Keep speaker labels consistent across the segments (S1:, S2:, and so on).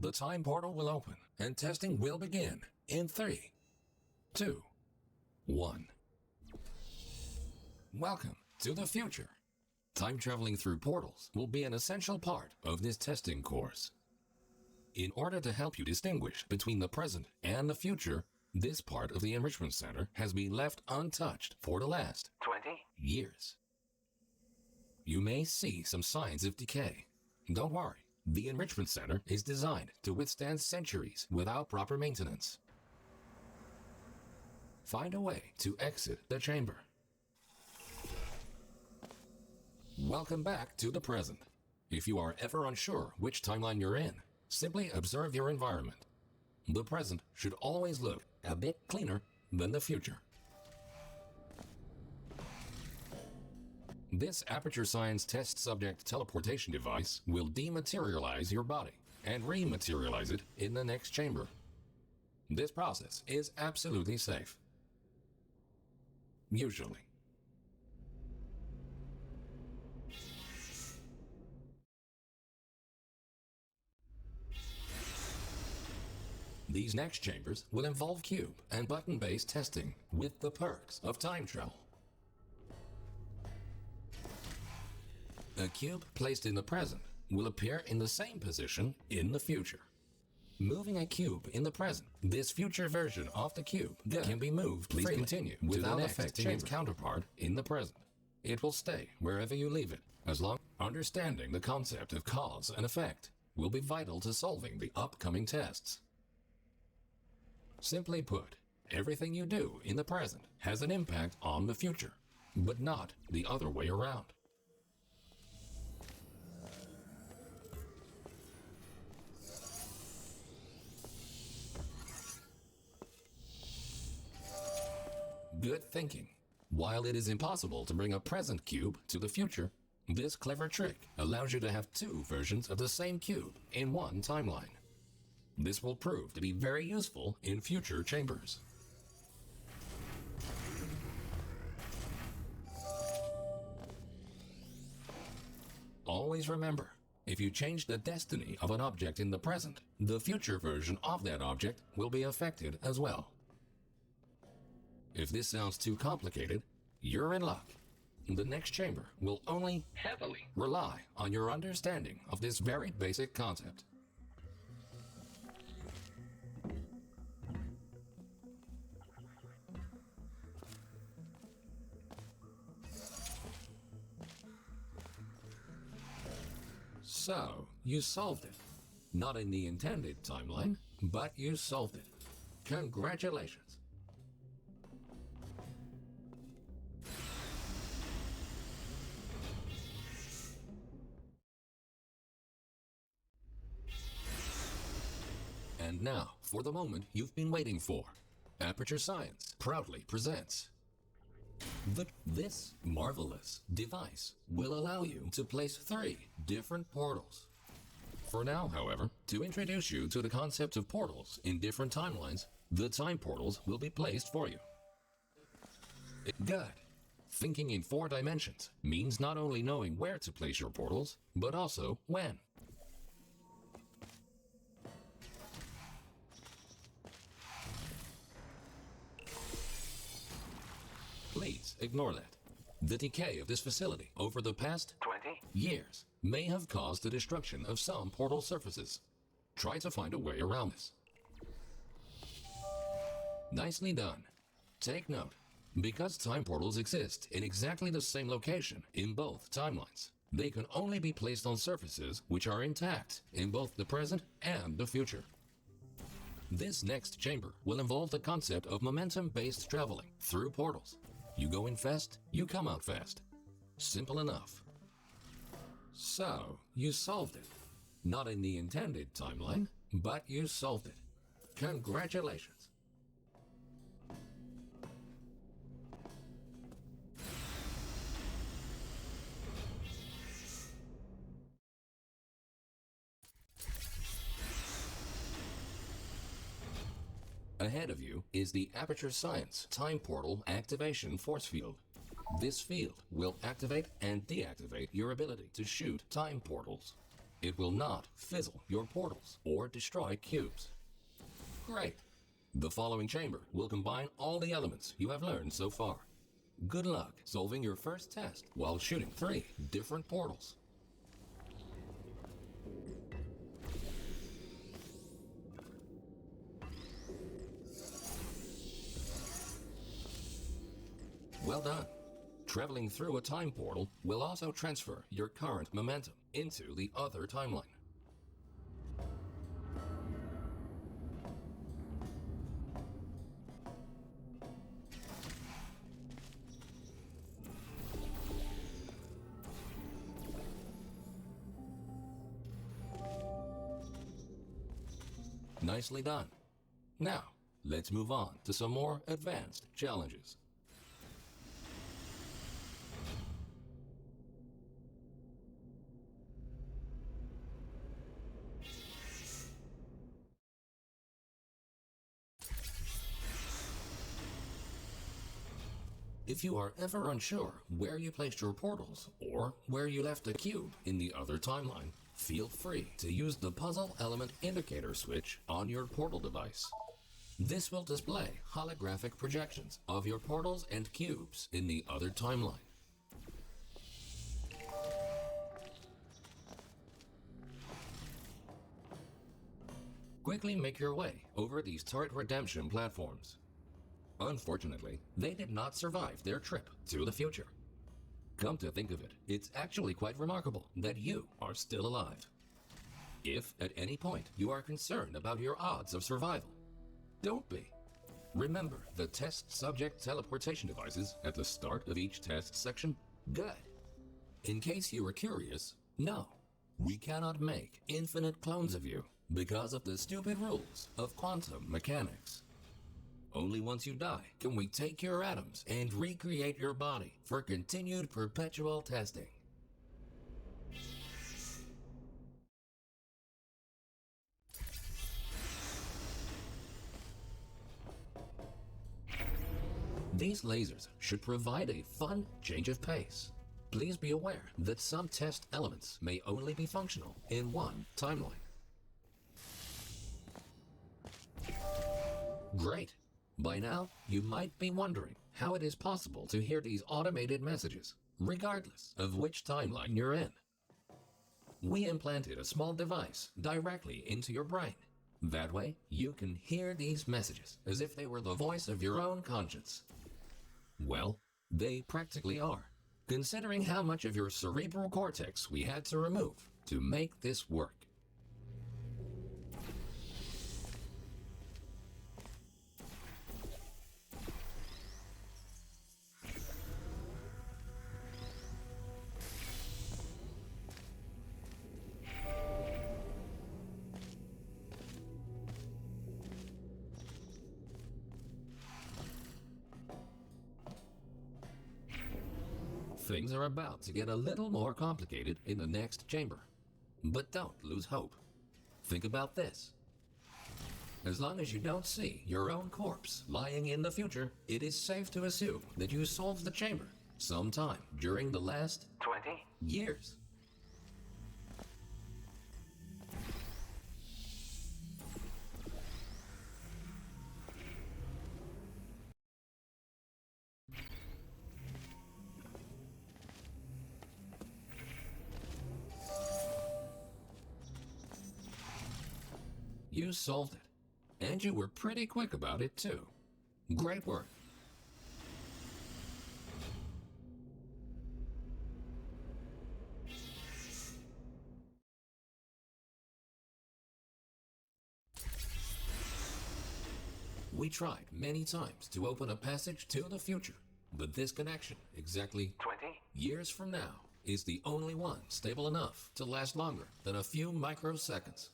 S1: the time portal will open and testing will begin in 3, 2, 1. Welcome to the future. Time traveling through portals will be an essential part of this testing course. In order to help you distinguish between the present and the future, this part of the Enrichment Center has been left untouched for the last 20 years. You may see some signs of decay. Don't worry, the Enrichment Center is designed to withstand centuries without proper maintenance. Find a way to exit the chamber. Welcome back to the present. If you are ever unsure which timeline you're in, simply observe your environment. The present should always look a bit cleaner than the future. This Aperture Science test subject teleportation device will dematerialize your body and rematerialize it in the next chamber. This process is absolutely safe. Usually. These next chambers will involve cube and button-based testing with the perks of time travel. A cube placed in the present will appear in the same position in the future. Moving a cube in the present, this future version of the cube can be moved freely. Please continue without affecting its counterpart in the present. It will stay wherever you leave it, as long as understanding the concept of cause and effect will be vital to solving the upcoming tests. Simply put, everything you do in the present has an impact on the future, but not the other way around. Good thinking. While it is impossible to bring a present cube to the future, this clever trick allows you to have two versions of the same cube in one timeline. This will prove to be very useful in future chambers. Always remember, if you change the destiny of an object in the present, the future version of that object will be affected as well. If this sounds too complicated, you're in luck. The next chamber will only heavily rely on your understanding of this very basic concept. So, you solved it. Not in the intended timeline, but you solved it. Congratulations. And now, for the moment you've been waiting for. Aperture Science proudly presents this marvelous device will allow you to place 3 different portals. For now, however, to introduce you to the concept of portals in different timelines, the time portals will be placed for you. Good. Thinking in 4 dimensions means not only knowing where to place your portals, but also when. Please ignore that. The decay of this facility over the past 20 years may have caused the destruction of some portal surfaces. Try to find a way around this. Nicely done. Take note, because time portals exist in exactly the same location in both timelines, they can only be placed on surfaces which are intact in both the present and the future. This next chamber will involve the concept of momentum-based traveling through portals. You go in fast, you come out fast. Simple enough. So, you solved it. Not in the intended timeline, but you solved it. Congratulations. Ahead of you is the Aperture Science Time Portal Activation Force Field. This field will activate and deactivate your ability to shoot time portals. It will not fizzle your portals or destroy cubes. Great. The following chamber will combine all the elements you have learned so far. Good luck solving your first test while shooting 3 different portals. Well done. Traveling through a time portal will also transfer your current momentum into the other timeline. Nicely done. Now, let's move on to some more advanced challenges. If you are ever unsure where you placed your portals or where you left a cube in the other timeline, feel free to use the puzzle element indicator switch on your portal device. This will display holographic projections of your portals and cubes in the other timeline. Quickly make your way over these turret redemption platforms. Unfortunately, they did not survive their trip to the future. Come to think of it, it's actually quite remarkable that you are still alive. If at any point you are concerned about your odds of survival, don't be. Remember the test subject teleportation devices at the start of each test section? Good. In case you were curious, no, we cannot make infinite clones of you because of the stupid rules of quantum mechanics. Only once you die can we take your atoms and recreate your body for continued perpetual testing. These lasers should provide a fun change of pace. Please be aware that some test elements may only be functional in one timeline. Great. By now, you might be wondering how it is possible to hear these automated messages, regardless of which timeline you're in. We implanted a small device directly into your brain. That way, you can hear these messages as if they were the voice of your own conscience. Well, they practically are, considering how much of your cerebral cortex we had to remove to make this work. Things are about to get a little more complicated in the next chamber. But don't lose hope. Think about this. As long as you don't see your own corpse lying in the future, it is safe to assume that you solved the chamber sometime during the last 20 years. You solved it, and you were pretty quick about it too. Great work. We tried many times to open a passage to the future, but this connection, exactly 20 years from now, is the only one stable enough to last longer than a few microseconds.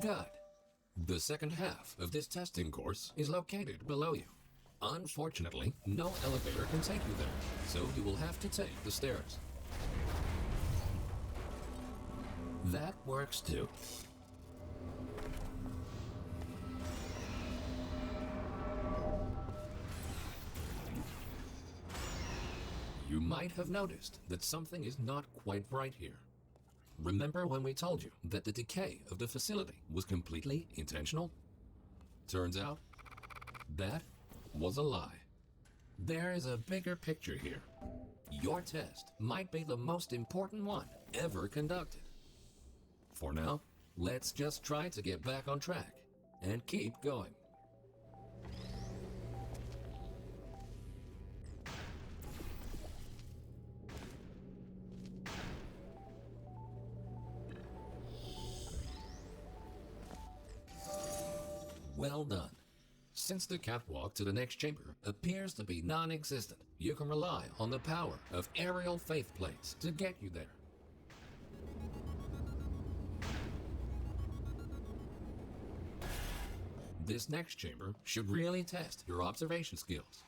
S1: Good. The second half of this testing course is located below you. Unfortunately, no elevator can take you there, so you will have to take the stairs. That works too. You might have noticed that something is not quite right here. Remember when we told you that the decay of the facility was completely intentional? Turns out, that was a lie. There is a bigger picture here. Your test might be the most important one ever conducted. For now, let's just try to get back on track and keep going. Well done. Since the catwalk to the next chamber appears to be non-existent, you can rely on the power of aerial faith plates to get you there. This next chamber should really test your observation skills.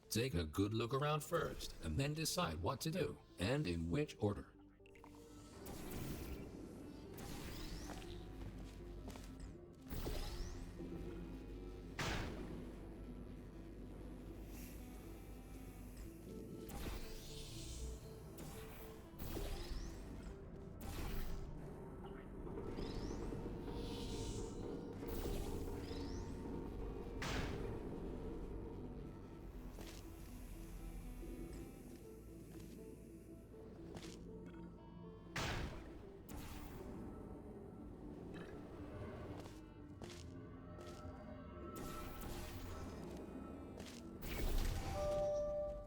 S1: Take a good look around first, and then decide what to do, and in which order.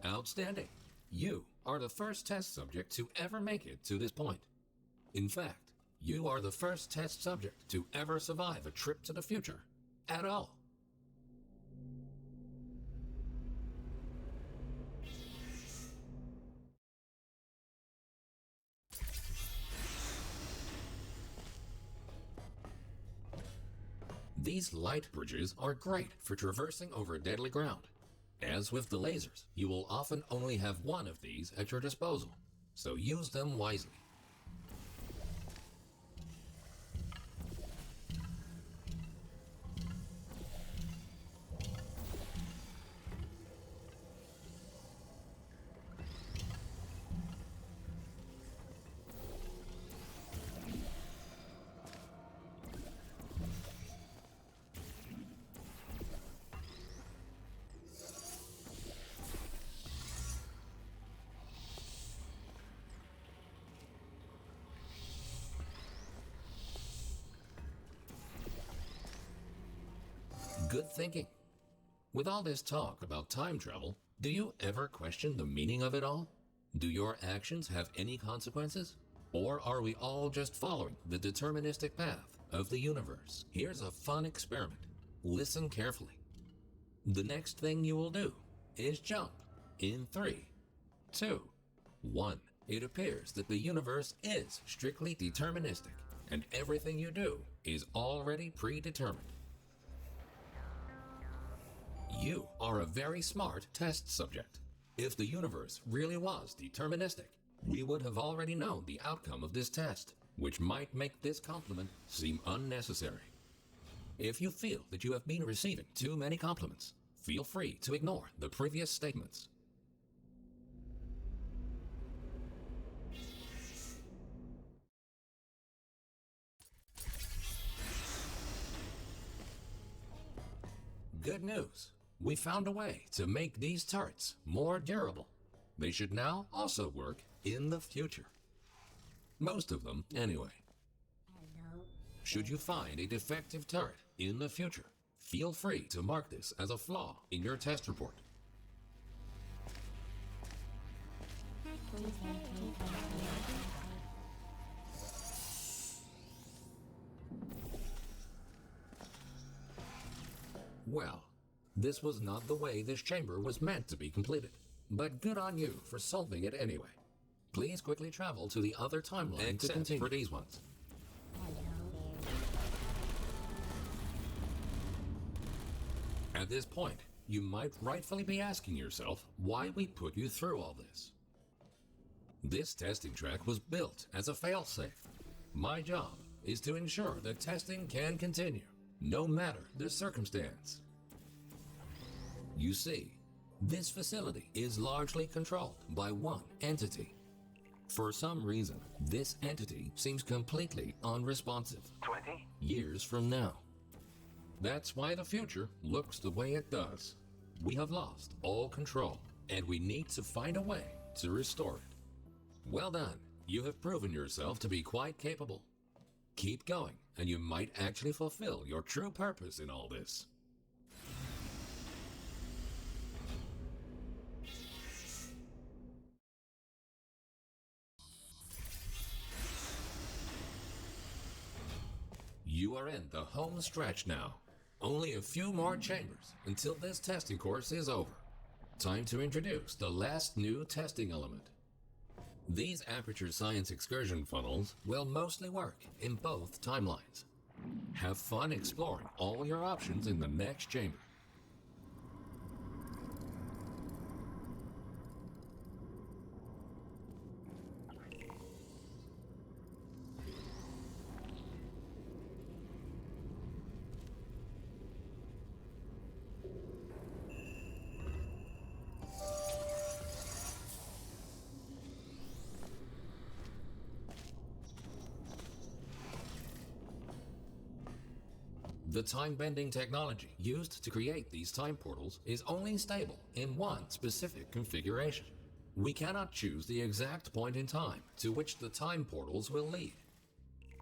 S1: Outstanding. You are the first test subject to ever make it to this point. In fact, you are the first test subject to ever survive a trip to the future at all. These light bridges are great for traversing over deadly ground. As with the lasers, you will often only have one of these at your disposal, so use them wisely. Good thinking. With all this talk about time travel, do you ever question the meaning of it all? Do your actions have any consequences? Or are we all just following the deterministic path of the universe? Here's a fun experiment. Listen carefully. The next thing you will do is jump in 3, 2, 1. It appears that the universe is strictly deterministic, and everything you do is already predetermined. You are a very smart test subject. If the universe really was deterministic, we would have already known the outcome of this test, which might make this compliment seem unnecessary. If you feel that you have been receiving too many compliments, feel free to ignore the previous statements. Good news. We found a way to make these turrets more durable. They should now also work in the future. Most of them, anyway. Should you find a defective turret in the future, feel free to mark this as a flaw in your test report. Well, this was not the way this chamber was meant to be completed, but good on you for solving it anyway. Please quickly travel to the other timeline to continue for these ones. At this point, you might rightfully be asking yourself why we put you through all this. This testing track was built as a failsafe, My job is to ensure that testing can continue, no matter the circumstance. You see, this facility is largely controlled by one entity. For some reason, this entity seems completely unresponsive.
S2: 20?
S1: Years from now. That's why the future looks the way it does. We have lost all control, and we need to find a way to restore it. Well done. You have proven yourself to be quite capable. Keep going, and you might actually fulfill your true purpose in all this. You are in the home stretch now. Only a few more chambers until this testing course is over. Time to introduce the last new testing element. These Aperture Science excursion funnels will mostly work in both timelines. Have fun exploring all your options in the next chamber. The time-bending technology used to create these time portals is only stable in one specific configuration. We cannot choose the exact point in time to which the time portals will lead.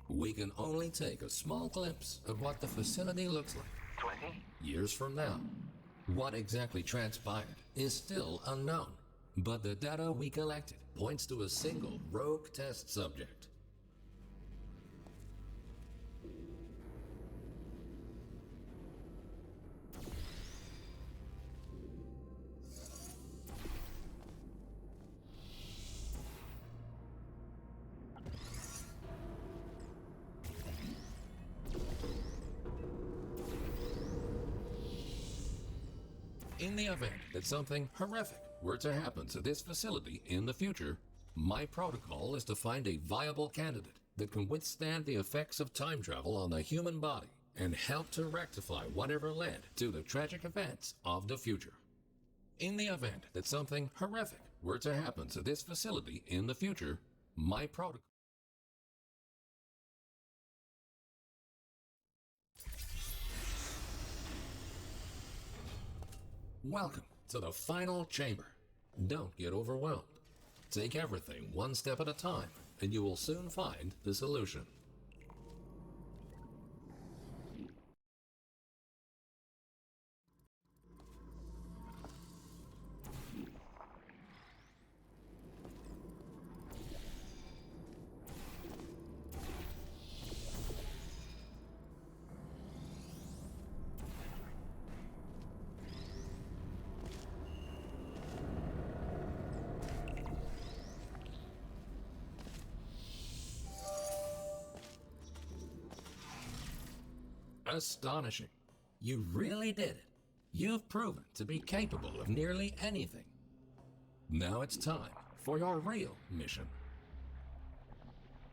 S1: We can only take a small glimpse of what the facility looks like
S2: 20?
S1: years from now. What exactly transpired is still unknown, but the data we collected points to a single rogue test subject. In the event that something horrific were to happen to this facility in the future, my protocol is to find a viable candidate that can withstand the effects of time travel on the human body and help to rectify whatever led to the tragic events of the future. In the event that something horrific were to happen to this facility in the future, my protocol. Welcome to the final chamber. Don't get overwhelmed. Take everything one step at a time, and you will soon find the solution. Astonishing. You really did it. You've proven to be capable of nearly anything. Now it's time for your real mission.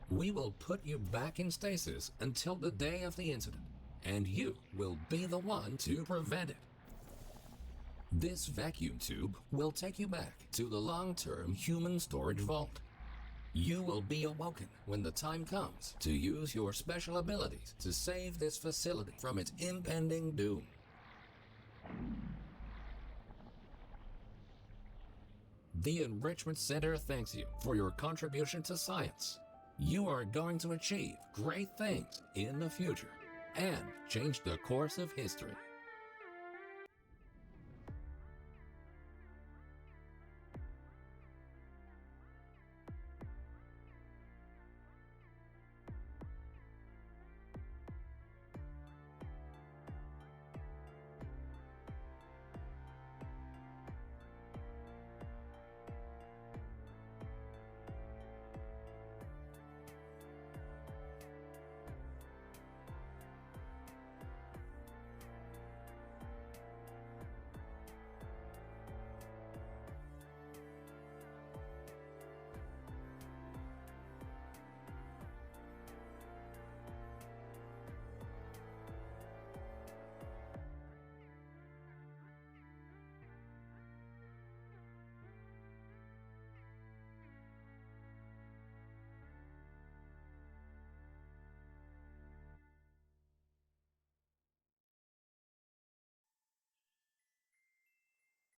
S1: We will put you back in stasis until the day of the incident, and you will be the one to prevent it. This vacuum tube will take you back to the long-term human storage vault. You will be awoken when the time comes to use your special abilities to save this facility from its impending doom. The Enrichment Center thanks you for your contribution to science. You are going to achieve great things in the future and change the course of history.